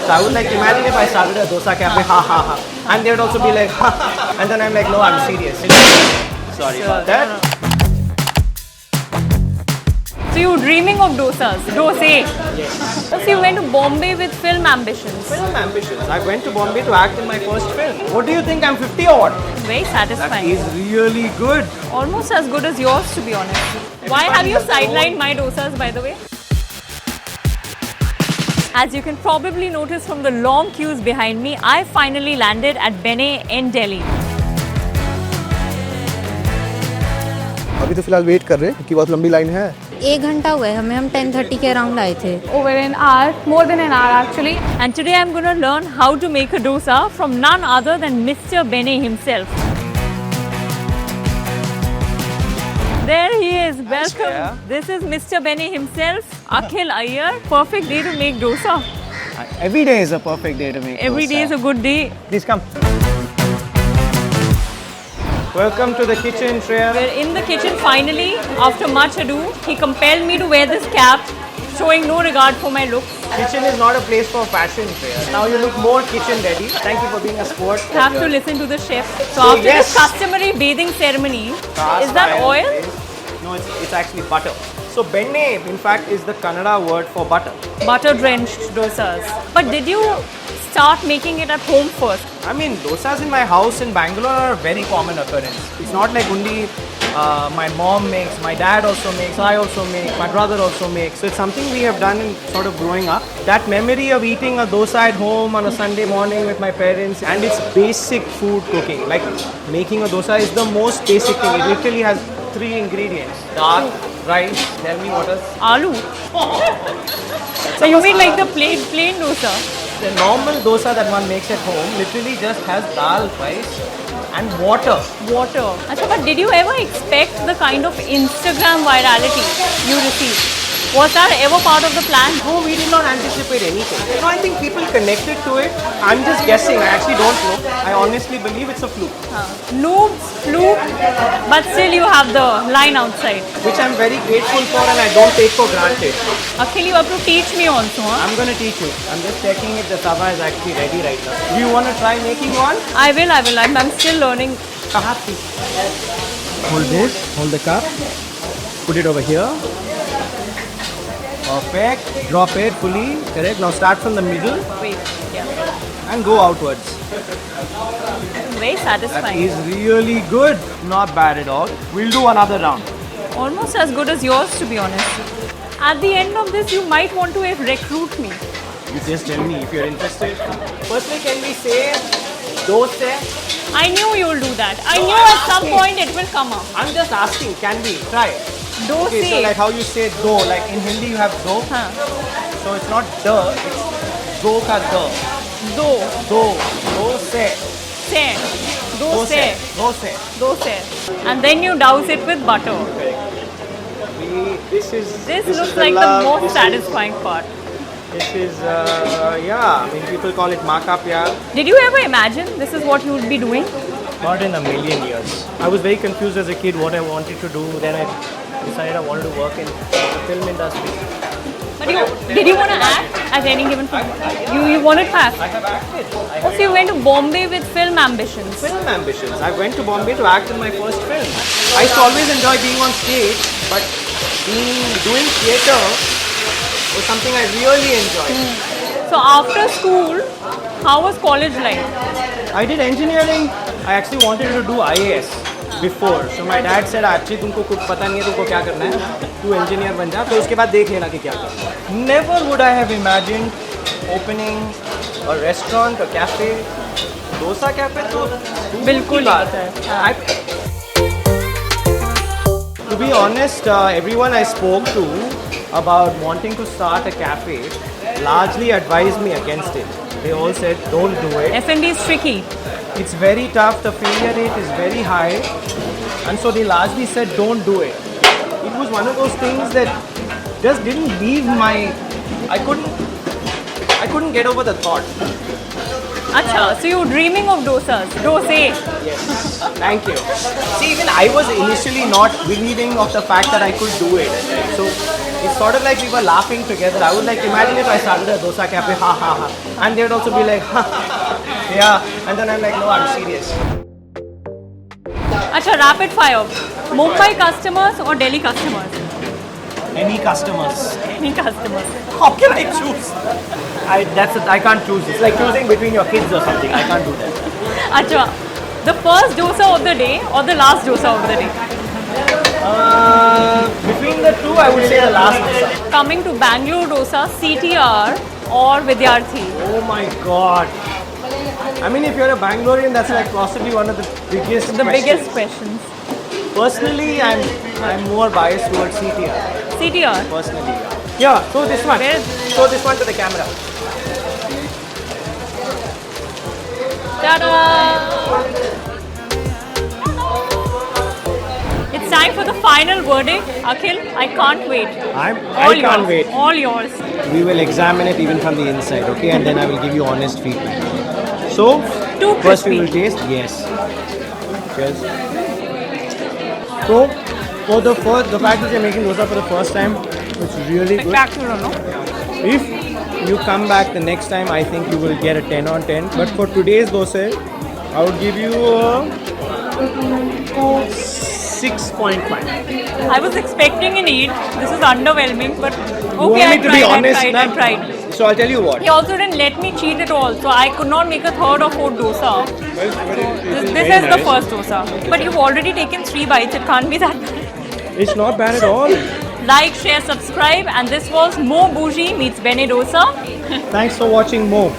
So I would like imagine if I started a dosa cafe, ha ha ha, and they would also be like, ha ha ha, and then I'm like, no, I'm serious. Sorry about that. So you were dreaming of dosas, dosa. Yes. So you went to Bombay with film ambitions. Film ambitions. I went to Bombay to act in my first film. What do you think? I'm 50 or what? Very That satisfying. is really good. Almost as good as yours, to be honest. Why have you sidelined my dosas, by the way? As you can probably notice from the long queues behind me, I finally landed at Bene in Delhi. अभी तो फिलहाल wait कर रहे हैं क्योंकि बहुत लंबी line है 1 घंटा हुआ है हमें हम 10:30 के अराउंड आए थे Over an hour, more than an hour actually. And today I'm going to learn how to make a dosa from none other than Mr. Bene himself. There he is. Welcome. Shreya. This is Mr. Bene himself, Akhil Iyer. Perfect day to make dosa. Every day is a perfect day to make Every day is a good day. Please come. Welcome to the kitchen, Shreya. We're in the kitchen finally. After much ado, he compelled me to wear this cap, showing no regard for my looks. Kitchen is not a place for fashion, Shreya. Now you look more kitchen ready. Thank you for being a sport. Have to listen to the chef. So after yes. this customary bathing ceremony, Cast is that iron oil? is- No, it's actually butter. So benne, in fact, is the Kannada word for butter. Butter drenched dosas. But did you start making it at home first? I mean, dosas in my house in Bangalore are a very common occurrence. It's not like only my mom makes, my dad also makes, I also make, my brother also makes. So it's something we have done in sort of growing up. That memory of eating a dosa at home on a Sunday morning with my parents, and it's basic food cooking. Like making a dosa is the most basic thing. It literally has 3 ingredients: dal, rice. Tell me what else? Aloo. So you mean like the plain dosa? The normal dosa that one makes at home literally just has dal, rice, and water. Water. Achha, but did you ever expect the kind of Instagram virality you received? Was that ever part of the plan? No, we did not anticipate anything. No, I think people connected to it. I'm just guessing. I actually don't know. I honestly believe it's a fluke, Noobs, fluke, but still you have the line outside. which I'm very grateful for and I don't take for granted. Akhil, you have to teach me also, huh? I'm going to teach you. I'm just checking if the tava is actually ready right now. Do you want to try making one? I will. I'm still learning. Hold this. Hold the cup. Put it over here. Perfect. Drop it fully. Correct. Now start from the middle Wait, yeah. and go outwards. Very That satisfying. is really good. Not bad at all. We'll do another round. Almost as good as yours, to be honest. At the end of this, you might want to recruit me. You just tell me if you're interested. Firstly, can we say dosa? I knew you'll do that. I knew at some point it will come up. I'm just asking, can we try? Dosa. Okay, so like how you say do, like in Hindi you have do. Huh. So it's not the, it's do ka do. Do. Do. Do se. Se. Do se. Do se. Do se. And then you douse it with butter. This is This looks the like love. the most This satisfying part. This is yeah. I mean, people call it maa ka pyar. Did you ever imagine this is what you would be doing? Not in a million years. I was very confused as a kid what I wanted to do. Then I decided I wanted to work in the film industry. But did you want to act at any given point? You wanted to act. I have acted. I So you went to Bombay with film ambitions. film ambitions. I went to Bombay to act in my first film. I used to always enjoy being on stage, but doing theatre was something I really enjoyed. So after school, how was college like? I did engineering. I actually wanted to do IAS before. So my dad said, actually तुमको कुछ पता नहीं है तुमको क्या करना है, तू engineer बन जा, तो उसके बाद देख लेना कि क्या करना है. Never would I have imagined opening a restaurant, a cafe, dosa cafe. तो बिल्कुल ही बात है. I- To be honest, everyone I spoke to about wanting to start a cafe largely advised me against it. They all said, don't do it. F&B is tricky. It's very tough, the failure rate is very high, and so they largely said don't do it. It was one of those things that just didn't leave my, I couldn't get over the thought. Acha, so you're dreaming of dosas. Dosa. Thank you. See, even I was initially not believing of the fact that I could do it. Right? So it's sort of like we were laughing together. I would like imagine if I started a dosa cafe, ha ha ha, and they would also be like, ha, yeah, and then I'm like, no, I'm serious. Acha, rapid fire. Mumbai customers or Delhi customers? Any customers? Any customers. How can I choose? I can't choose. It's like choosing between your kids or something. I can't do that. Acha, the first dosa of the day or the last dosa of the day? Between the two, I would say the last dosa. Coming to Bangalore dosa, CTR or Vidyarthi? Oh my god. I mean, if you're a Bangalorean, that's like possibly one of the biggest The questions. biggest questions. Personally, I'm more biased towards CTR. CTR. Personally, yeah. Show this one. Where? Show this one to the camera. Ta-da! It's time for the final verdict. Akhil, I can't wait. I All can't yours. wait. All yours. We will examine it even from the inside, okay? And then I will give you honest feedback. So, Too first we crispy. will taste. Yes. Cheers. So, for the fact that you're making dosa for the first time, it's really good. Spectacular, no? If you come back the next time, I think you will get a 10 on 10. But for today's dosa, I would give you a 6.5. I was expecting an 8. This is underwhelming, but You okay, want me to be honest, I ma'am? tried. So I'll tell you what. He also didn't let me cheat at all, so I could not make a third or fourth dosa. This is the first dosa. But you've already taken 3 bites, it can't be that bad. It's not bad at all. Like, share, subscribe, and this was Mo Bougie meets Bene Dosa. Thanks for watching Mo.